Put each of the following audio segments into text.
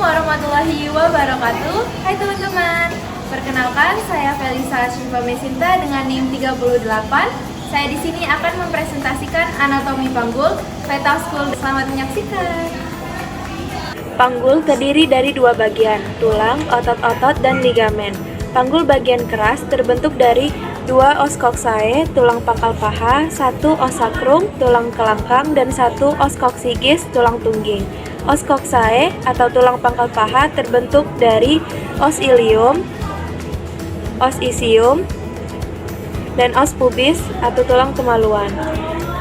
warahmatullahi wabarakatuh. Hai teman-teman, perkenalkan saya Felisa Syifa Mesinta dengan NIM 38. Saya di sini akan mempresentasikan anatomi panggul Fetal Skull. Selamat menyaksikan. Panggul terdiri dari dua bagian, tulang, otot-otot, dan ligamen. Panggul bagian keras terbentuk dari dua os coccygeae, tulang pangkal paha, satu os sacrum, tulang kelangkang, dan satu os coccygeus, tulang tungging. Os coccygeae atau tulang pangkal paha terbentuk dari os ilium, os isium, dan os pubis atau tulang kemaluan.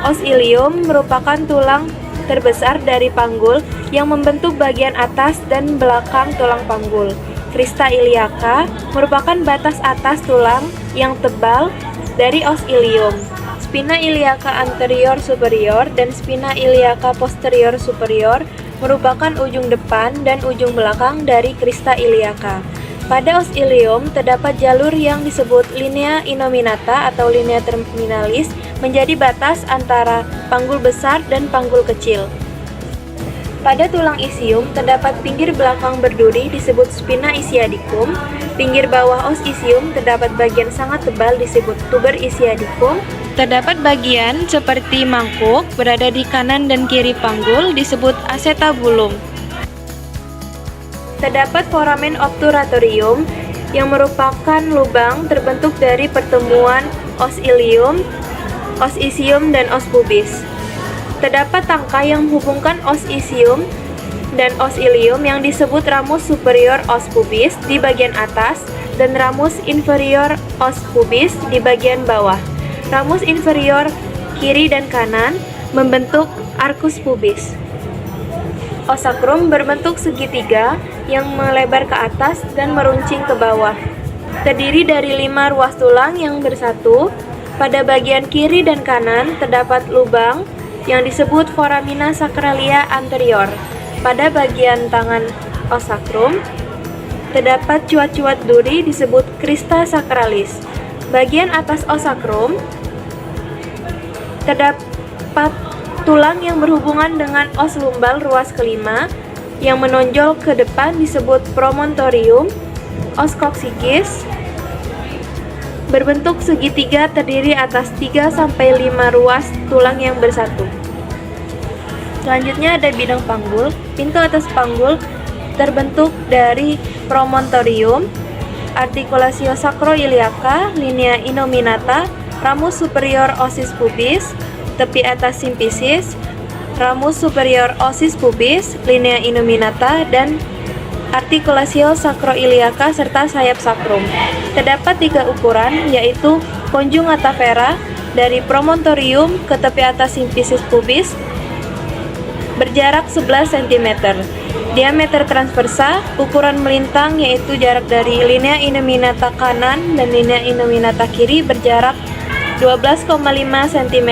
Os ilium merupakan tulang terbesar dari panggul yang membentuk bagian atas dan belakang tulang panggul. Crista iliaca merupakan batas atas tulang yang tebal dari os ilium. Spina iliaca anterior superior dan spina iliaca posterior superior merupakan ujung depan dan ujung belakang dari crista iliaca. Pada os ilium terdapat jalur yang disebut linea innominata atau linea terminalis menjadi batas antara panggul besar dan panggul kecil. Pada tulang isium terdapat pinggir belakang berduri disebut spina ischiadicum. Pinggir bawah os isium terdapat bagian sangat tebal disebut tuber ischiadicum. Terdapat bagian seperti mangkuk berada di kanan dan kiri panggul disebut acetabulum. Terdapat foramen obturatorium yang merupakan lubang terbentuk dari pertemuan os ilium, os isium, dan os pubis. Terdapat tangkai yang menghubungkan os isium dan os ilium yang disebut ramus superior os pubis di bagian atas dan ramus inferior os pubis di bagian bawah. Ramus inferior kiri dan kanan membentuk arcus pubis. Os sacrum berbentuk segitiga yang melebar ke atas dan meruncing ke bawah. Terdiri dari 5 ruas tulang yang bersatu. Pada bagian kiri dan kanan terdapat lubang yang disebut foramina sacralia anterior. Pada bagian tangan os sacrum terdapat cuat-cuat duri disebut crista sacralis. Bagian atas os sacrum terdapat tulang yang berhubungan dengan os lumbal ruas kelima yang menonjol ke depan disebut promontorium. Os coccygeus berbentuk segitiga terdiri atas 3-5 ruas tulang yang bersatu. Selanjutnya ada bidang panggul. Pintu atas panggul terbentuk dari promontorium, articulatio sacroiliaca, linea innominata, ramus superior ossis pubis, tepi atas simpisis, ramus superior ossis pubis, linea innominata, dan articulatio sacroiliaca serta sayap sacrum. Terdapat 3 ukuran, yaitu conjugata vera dari promontorium ke tepi atas simpisis pubis berjarak 11 cm. Diameter transversa, ukuran melintang yaitu jarak dari linea innominata kanan dan linea innominata kiri berjarak 12,5 cm.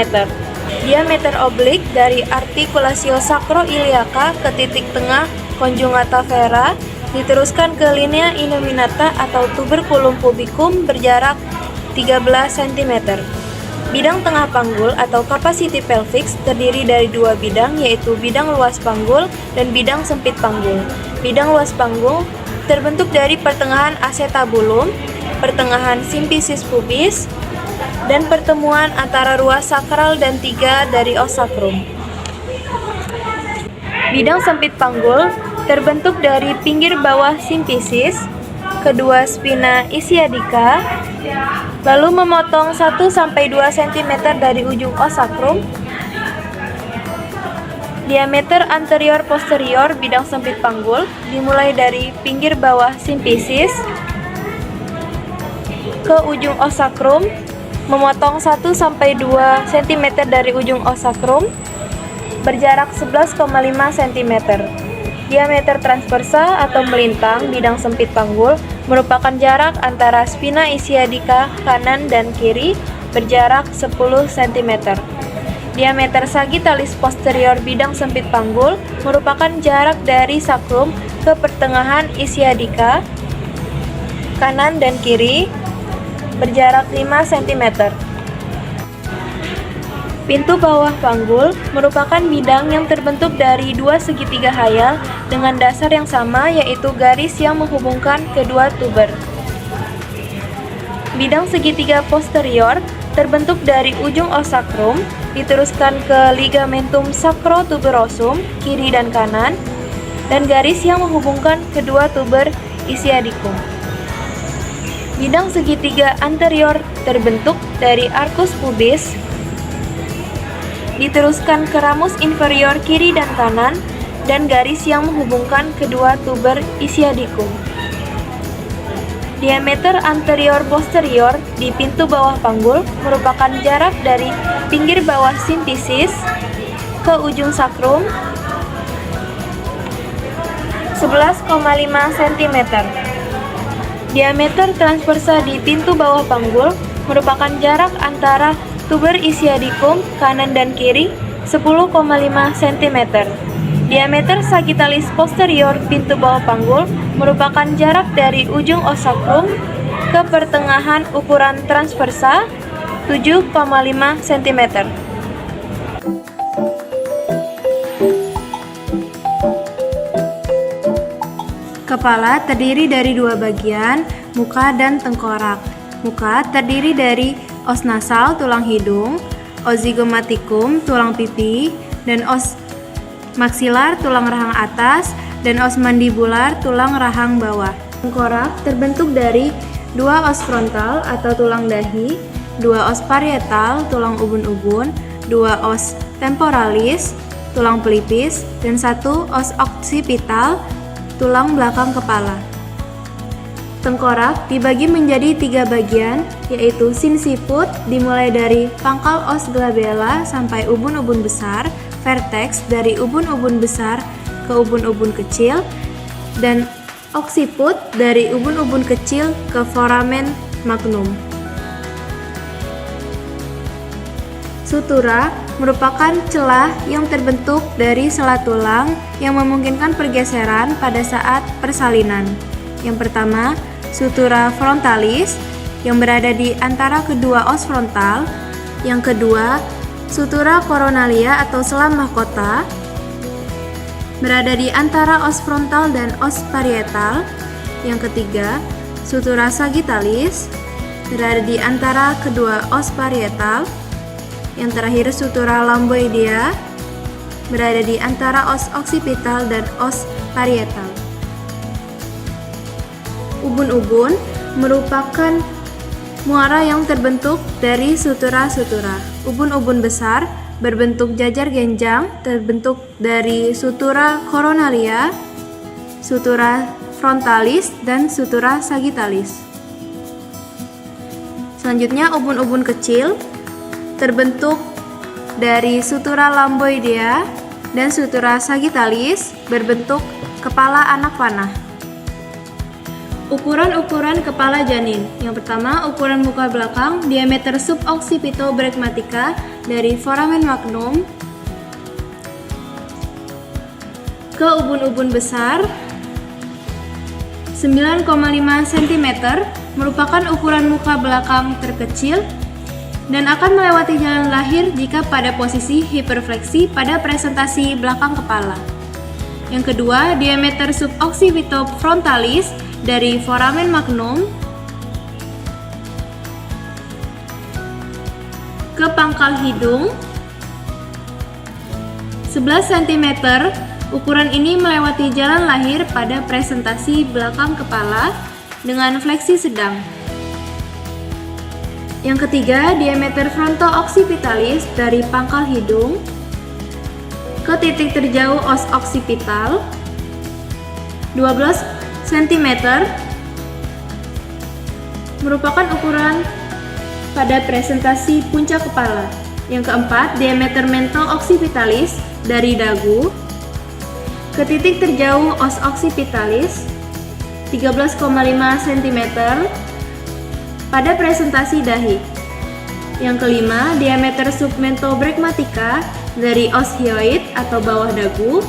Diameter oblik dari articulatio sacroiliaca ke titik tengah conjugata vera diteruskan ke linea innominata atau tuberculum pubicum berjarak 13 cm. Bidang tengah panggul atau capacity pelvic terdiri dari 2 bidang, yaitu bidang luas panggul dan bidang sempit panggul. Bidang luas panggul terbentuk dari pertengahan acetabulum, pertengahan simpisis pubis, dan pertemuan antara ruas sakral dan 3 dari os sacrum. Bidang sempit panggul terbentuk dari pinggir bawah simpisis, kedua spina ischiadica, lalu memotong 1-2 cm dari ujung os sacrum. Diameter anterior posterior bidang sempit panggul dimulai dari pinggir bawah simpisis ke ujung os sacrum, memotong 1-2 cm dari ujung os sacrum, berjarak 11,5 cm. Diameter transversa atau melintang bidang sempit panggul merupakan jarak antara spina ischiadica kanan dan kiri berjarak 10 cm. Diameter sagittalis posterior bidang sempit panggul merupakan jarak dari sacrum ke pertengahan ischiadica kanan dan kiri berjarak 5 cm. Pintu bawah panggul merupakan bidang yang terbentuk dari dua segitiga hayal dengan dasar yang sama, yaitu garis yang menghubungkan kedua tuber. Bidang segitiga posterior terbentuk dari ujung os sacrum, diteruskan ke ligamentum sacrotuberosum kiri dan kanan, dan garis yang menghubungkan kedua tuber ischiadicum. Bidang segitiga anterior terbentuk dari arcus pubis, diteruskan ke ramus inferior kiri dan kanan, dan garis yang menghubungkan kedua tuber ischiadicum. Diameter anterior-posterior di pintu bawah panggul merupakan jarak dari pinggir bawah sintisis ke ujung sakrum 11,5 cm. Diameter transversa di pintu bawah panggul merupakan jarak antara tuber ischiadicum kanan dan kiri 10,5 cm. Diameter sagittalis posterior pintu bawah panggul merupakan jarak dari ujung os sacrum ke pertengahan ukuran transversa 7,5 cm. Kepala terdiri dari dua bagian, muka dan tengkorak. Muka terdiri dari os nasal, tulang hidung, os zygomaticum, tulang pipi, dan os maksilar, tulang rahang atas, dan os mandibular, tulang rahang bawah. Tengkorak terbentuk dari dua os frontal atau tulang dahi, dua os parietal, tulang ubun-ubun, dua os temporalis, tulang pelipis, dan satu os occipital, tulang belakang kepala. Tengkorak dibagi menjadi tiga bagian, yaitu sinciput dimulai dari pangkal os glabella sampai ubun-ubun besar, vertex dari ubun-ubun besar ke ubun-ubun kecil, dan occiput dari ubun-ubun kecil ke foramen magnum. Sutura merupakan celah yang terbentuk dari sela tulang yang memungkinkan pergeseran pada saat persalinan. Yang pertama, sutura frontalis yang berada di antara kedua os frontal. Yang kedua, sutura coronalia atau selam mahkota berada di antara os frontal dan os parietal. Yang ketiga, sutura sagittalis berada di antara kedua os parietal. Yang terakhir, sutura lamboidea berada di antara os occipital dan os parietal. Ubun-ubun merupakan muara yang terbentuk dari sutura-sutura. Ubun-ubun besar berbentuk jajar genjang terbentuk dari sutura coronalia, sutura frontalis, dan sutura sagittalis. Selanjutnya, ubun-ubun kecil terbentuk dari sutura lamboidea dan sutura sagittalis berbentuk kepala anak panah. Ukuran-ukuran kepala janin. Yang pertama, ukuran muka belakang, diameter suboccipitobregmatica dari foramen magnum ke ubun-ubun besar 9,5 cm merupakan ukuran muka belakang terkecil dan akan melewati jalan lahir jika pada posisi hiperfleksi pada presentasi belakang kepala. Yang kedua, diameter suboccipitofrontalis dari foramen magnum ke pangkal hidung 11 cm. Ukuran ini melewati jalan lahir pada presentasi belakang kepala dengan fleksi sedang. Yang ketiga, diameter fronto-occipitalis dari pangkal hidung ke titik terjauh os occipital 12 cm merupakan ukuran pada presentasi puncak kepala. Yang keempat, diameter mento-occipitalis dari dagu ke titik terjauh os occipitalis 13,5 cm pada presentasi dahi. Yang kelima, diameter submentobregmatica dari os hyoid atau bawah dagu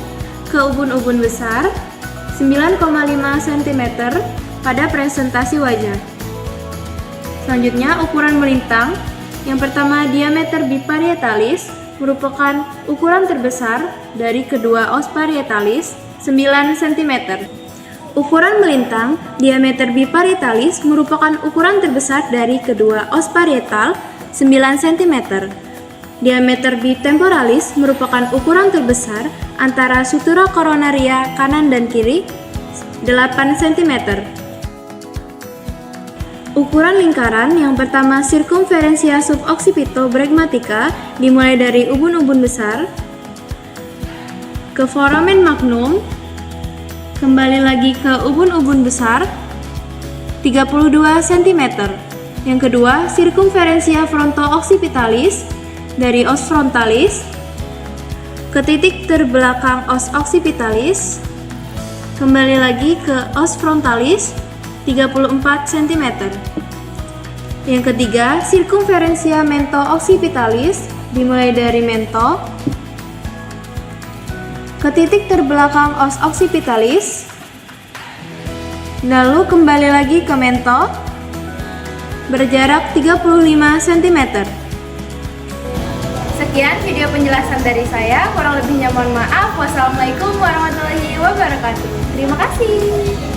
ke ubun-ubun besar 9,5 cm pada presentasi wajah. Selanjutnya, ukuran melintang Yang pertama, diameter biparietalis merupakan ukuran terbesar dari kedua os parietalis, 9 cm. Ukuran melintang, diameter biparietalis merupakan ukuran terbesar dari kedua os parietal, 9 cm. Diameter bitemporalis merupakan ukuran terbesar antara sutura koronaria kanan dan kiri, 8 cm. Ukuran lingkaran yang pertama circumferentia suboccipito-bregmatica dimulai dari ubun-ubun besar ke foramen magnum, kembali lagi ke ubun-ubun besar, 32 cm. Yang kedua, circumferentia fronto-occipitalis dari os frontalis ke titik terbelakang os occipitalis, kembali lagi ke os frontalis, 34 cm. Yang ketiga, circumferentia mento-occipitalis dimulai dari mento ke titik terbelakang os occipitalis, lalu kembali lagi ke mento berjarak 35 cm. Sekian video penjelasan dari saya, kurang lebihnya mohon maaf. Wassalamualaikum warahmatullahi wabarakatuh. Terima kasih.